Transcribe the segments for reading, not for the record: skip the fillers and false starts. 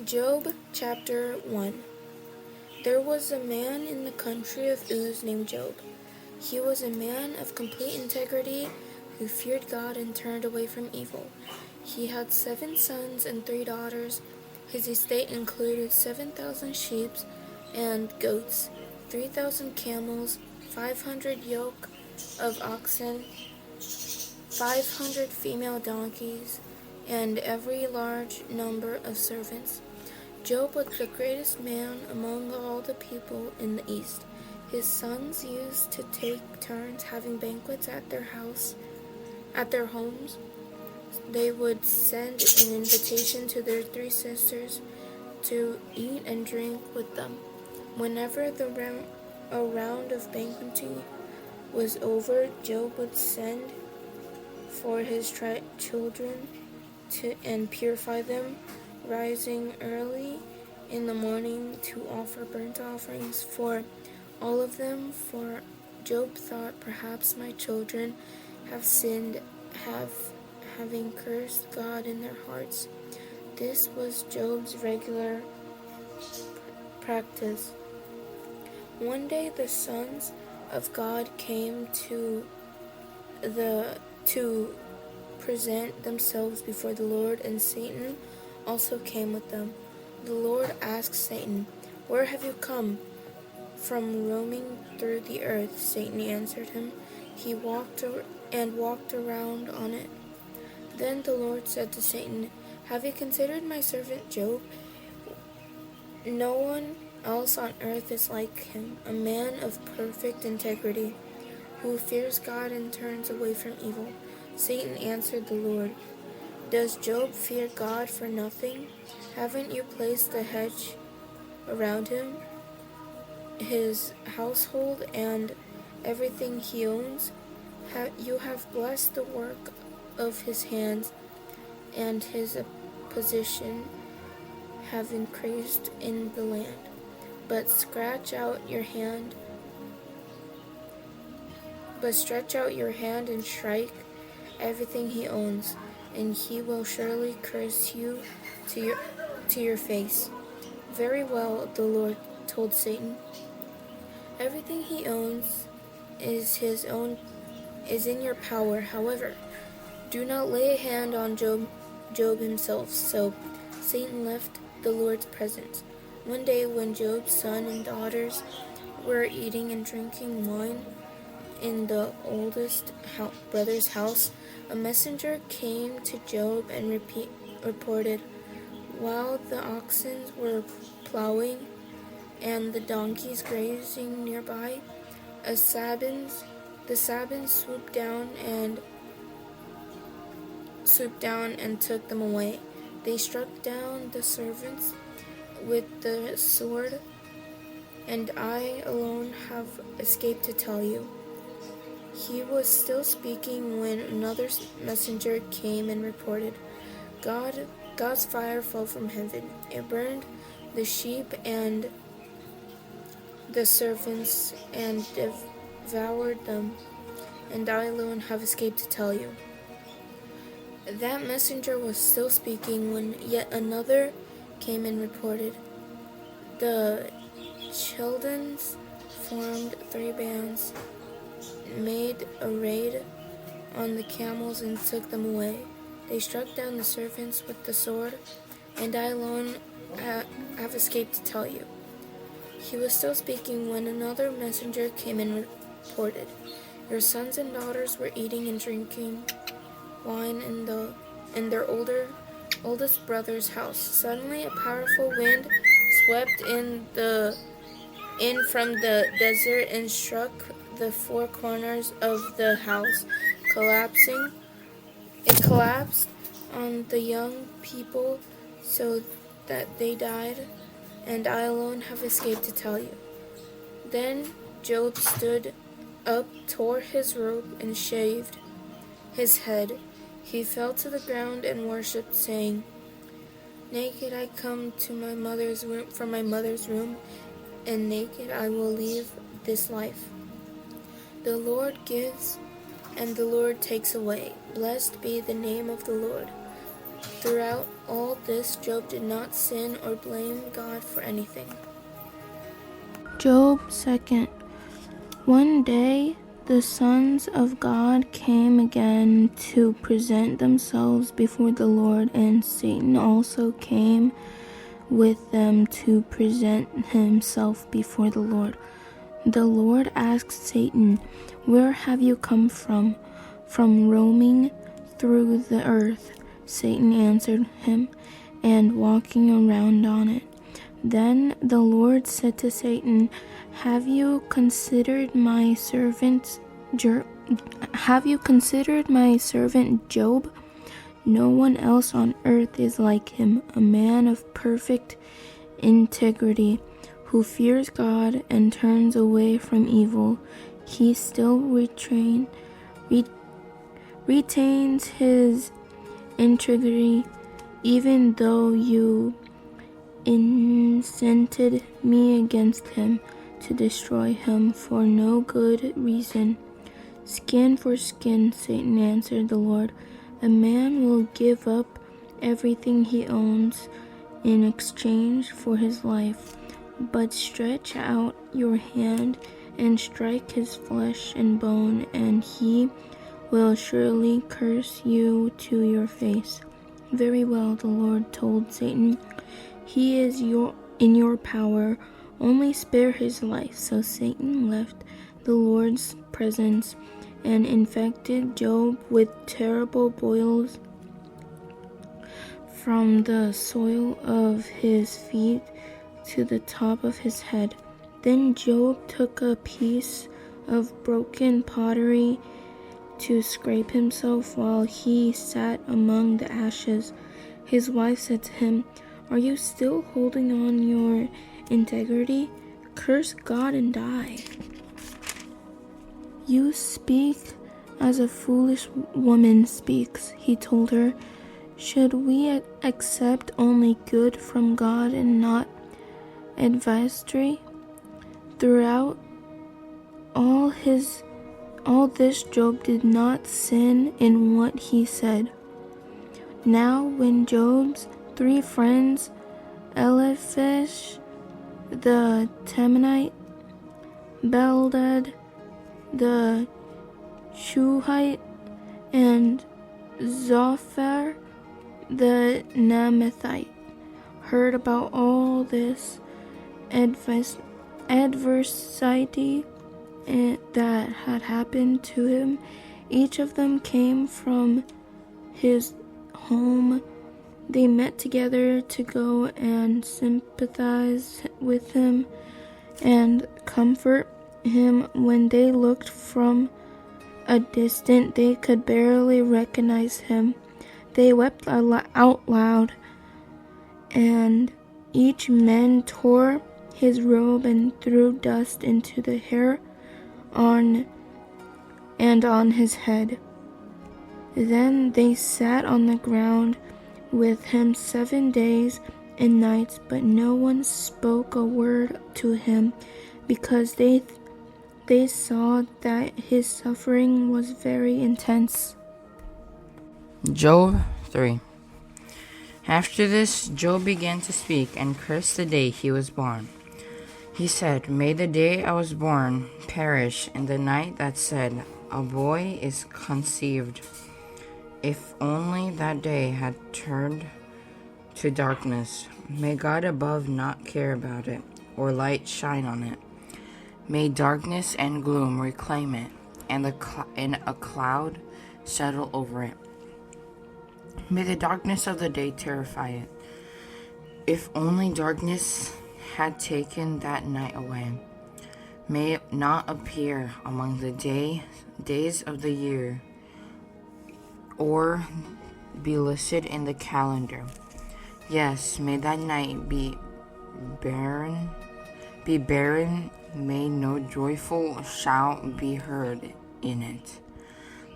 Job chapter 1. There was a man in the country of Uz named Job. He was a man of complete integrity who feared God and turned away from evil. He had 7 sons and 3 daughters. His estate included 7,000 sheep and goats, 3,000 camels, 500 yoke of oxen, 500 female donkeys, and every large number of servants. Job was the greatest man among all the people in the East. His sons used to take turns having banquets at their homes. They would send an invitation to their 3 sisters to eat and drink with them. Whenever a round of banqueting was over, Job would send for his children and purify them, rising early in the morning to offer burnt offerings for all of them. For Job thought, perhaps my children have sinned, having cursed God in their hearts. This was Job's regular practice. One day the sons of God came to present themselves before the Lord, and Satan also came with them. The Lord asked Satan, "Where have you come?" "From roaming through the earth," Satan answered him. He walked around on it. Then the Lord said to Satan, "Have you considered my servant Job? No one else on earth is like him, a man of perfect integrity, who fears God and turns away from evil." Satan answered the Lord, "Does Job fear God for nothing? Haven't you placed a hedge around him, his household, and everything he owns? You have blessed the work of his hands, and his position have increased in the land. But stretch out your hand and strike everything he owns, and he will surely curse you to your face." "Very well," the Lord told Satan. "Everything he owns is in your power. However, do not lay a hand on Job himself." So Satan left the Lord's presence. One day when Job's son and daughters were eating and drinking wine in the oldest brother's house, a messenger came to Job and reported, while the oxen were plowing and the donkeys grazing nearby, the Sabins swooped down and took them away. They struck down the servants with the sword, and I alone have escaped to tell you." He was still speaking when another messenger came and reported, God's fire fell from heaven. It burned the sheep and the servants and devoured them, and I alone have escaped to tell you. That messenger was still speaking when yet another came and reported, the Chaldeans formed 3 bands, made a raid on the camels and took them away. They struck down the servants with the sword, and I alone have escaped to tell you. He was still speaking when another messenger came and reported, your sons and daughters were eating and drinking wine in their oldest brother's house. Suddenly a powerful wind swept in from the desert and struck the 4 corners of the house, collapsing. It collapsed on the young people so that they died, and I alone have escaped to tell you. Then Job stood up, tore his robe, and shaved his head. He fell to the ground and worshipped, saying, "Naked I come to from my mother's womb, and naked I will leave this life. The Lord gives, and the Lord takes away. Blessed be the name of the Lord. Throughout all this, Job did not sin or blame God for anything. Job 2. One day, the sons of God came again to present themselves before the Lord, and Satan also came with them to present himself before the Lord. The Lord asked Satan, "Where have you come from?" "From roaming through the earth," Satan answered him, "and walking around on it." Then the Lord said to Satan, "Have you considered my servant Job? No one else on earth is like him, a man of perfect integrity, who fears God and turns away from evil. He still retains his integrity, even though you incited me against him to destroy him for no good reason." "Skin for skin," Satan answered the Lord. "A man will give up everything he owns in exchange for his life. But stretch out your hand and strike his flesh and bone, and he will surely curse you to your face." "Very well," the Lord told Satan. "He is in your power. Only spare his life." So Satan left the Lord's presence and infected Job with terrible boils from the sole of his feet to the top of his head. Then Job took a piece of broken pottery to scrape himself while he sat among the ashes. His wife said to him, "Are you still holding on your integrity? Curse God and die." "You speak as a foolish woman speaks," he told her. "Should we accept only good from God and not adversity?" Throughout all this, Job did not sin in what he said. Now when Job's 3 friends, Eliphaz the Temanite, Bildad the Shuhite, and Zophar the Naamathite, heard about all this adversity that had happened to him, each of them came from his home. They met together to go and sympathize with him and comfort him. When they looked from a distance, they could barely recognize him. They wept out loud, and each man tore his robe and threw dust into the hair on his head. Then they sat on the ground with him 7 days and nights, but no one spoke a word to him, because they saw that his suffering was very intense. Job 3. After this, Job began to speak and cursed the day he was born. He said, "May the day I was born perish, and the night that said, a boy is conceived. If only that day had turned to darkness. May God above not care about it, or light shine on it. May darkness and gloom reclaim it, and a cloud settle over it. May the darkness of the day terrify it. If only darkness had taken that night away. May it not appear among the days of the year, or be listed in the calendar. Yes, may that night be barren. May no joyful shout be heard in it.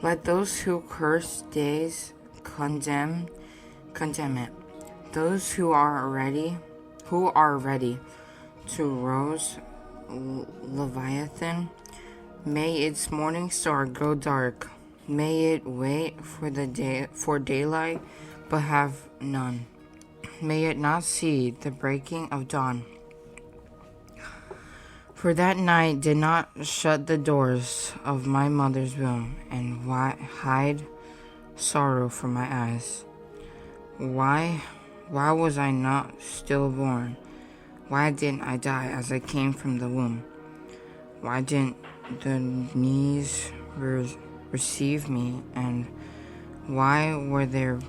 Let those who curse days condemn it. Those who are ready to rouse Leviathan, may its morning star grow dark. May it wait for daylight, but have none. May it not see the breaking of dawn. For that night did not shut the doors of my mother's womb, and hide sorrow from my eyes. Why was I not stillborn? Why didn't I die as I came from the womb? Why didn't the knees receive me, and why were there?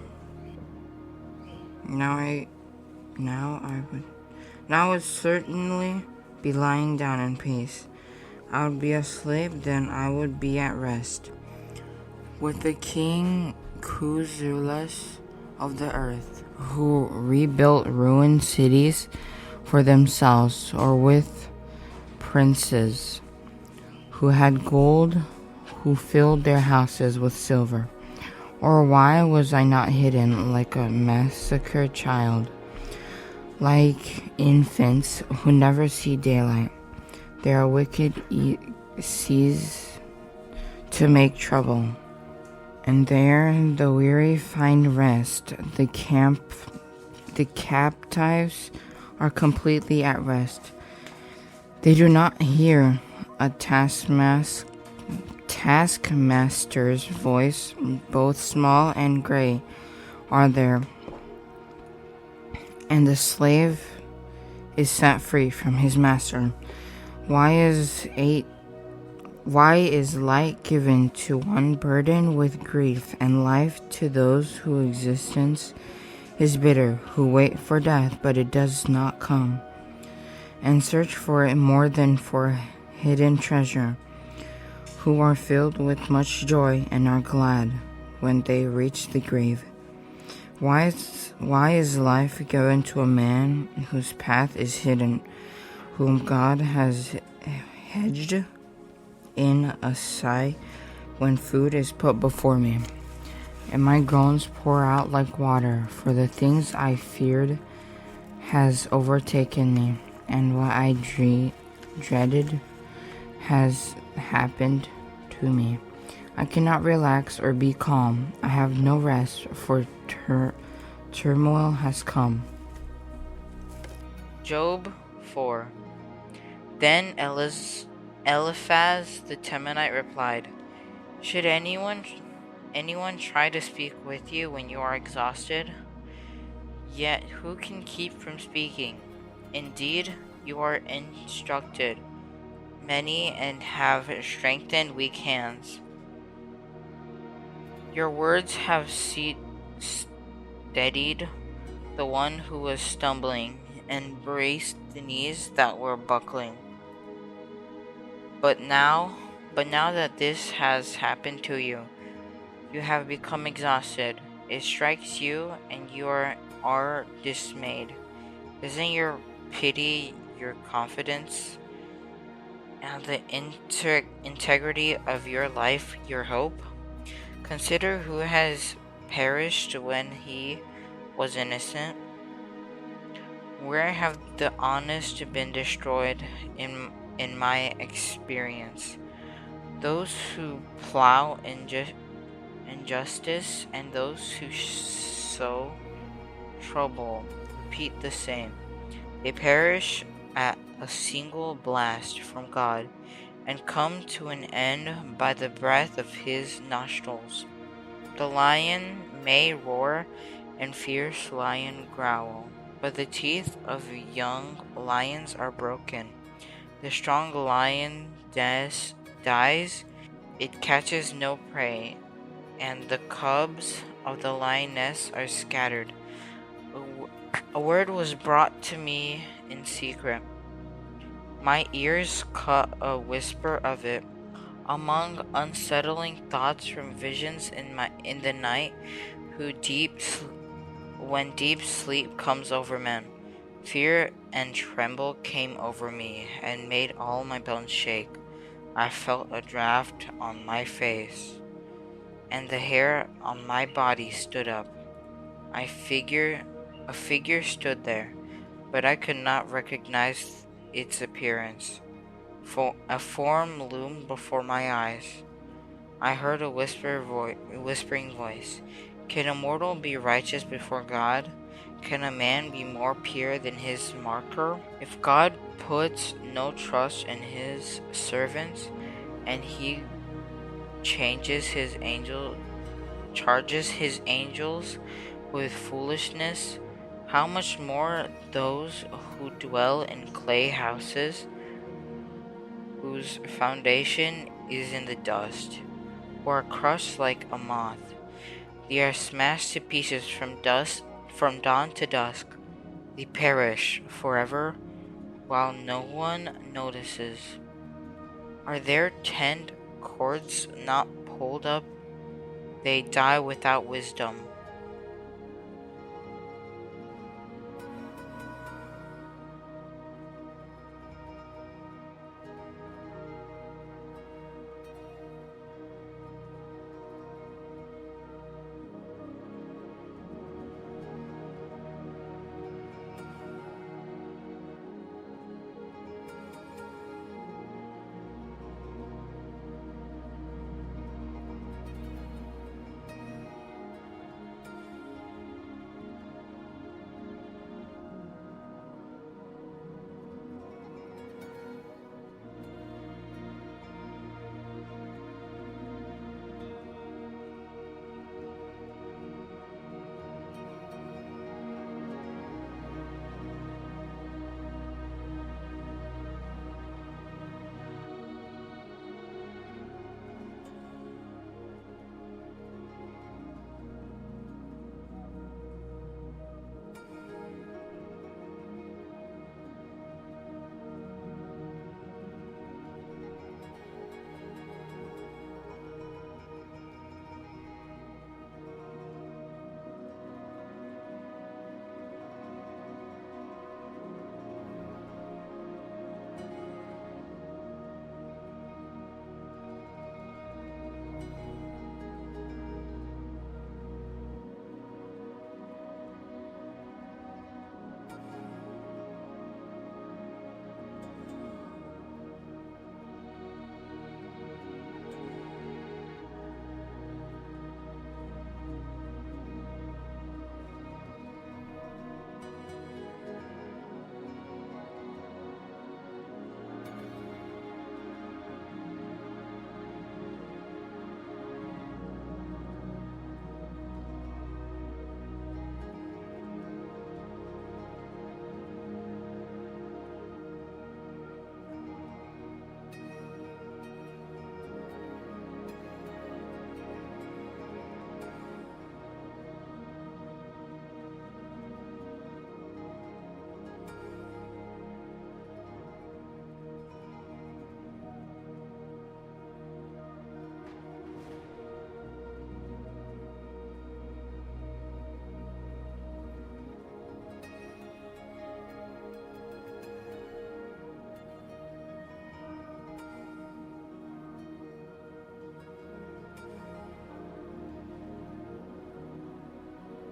Now I would certainly be lying down in peace. I would be asleep, then I would be at rest. With the king Kuzulus of the earth, who rebuilt ruined cities for themselves, or with princes who had gold, who filled their houses with silver. Or why was I not hidden like a massacred child, like infants who never see daylight? Their wicked cease to make trouble, and there the weary find rest. The captives are completely at rest. They do not hear a taskmaster's voice. Both small and great are there, and the slave is set free from his master. Why is light given to one burdened with grief, and life to those whose existence is bitter, who wait for death, but it does not come, and search for it more than for hidden treasure, who are filled with much joy and are glad when they reach the grave? Why is life given to a man whose path is hidden, whom God has hedged in a sigh when food is put before me, and my groans pour out like water? For the things I feared has overtaken me, and what I dreaded has happened to me. I cannot relax or be calm. I have no rest, for turmoil has come. Job 4. Then Eliphaz the Temanite replied, Should anyone try to speak with you when you are exhausted? Yet who can keep from speaking? Indeed, you are instructed many and have strengthened weak hands. Your words have steadied the one who was stumbling, and braced the knees that were buckling. But now that this has happened to you, you have become exhausted. It strikes you, and you are dismayed. Isn't your pity your confidence, and the integrity of your life your hope? Consider who has perished when he was innocent. Where have the honest been destroyed in my experience? Those who plow injustice and those who sow trouble repeat the same. They perish at a single blast from God, and come to an end by the breath of his nostrils. The lion may roar and fierce lion growl, but the teeth of young lions are broken. The strong lion dies, it catches no prey, and the cubs of the lioness are scattered. A word was brought to me in secret. My ears caught a whisper of it. Among unsettling thoughts from visions in the night, when deep sleep comes over men, fear and tremble came over me and made all my bones shake. I felt a draft on my face, and the hair on my body stood up. A figure stood there, but I could not recognize its appearance. For a form loomed before my eyes. I heard a whispering voice. Can a mortal be righteous before God? Can a man be more pure than his Maker? If God puts no trust in his servants, and he charges his angels with foolishness, how much more those who dwell in clay houses, whose foundation is in the dust, who are crushed like a moth. They are smashed to pieces from dawn to dusk. They perish forever while no one notices. Are their 10 cords not pulled up? They die without wisdom.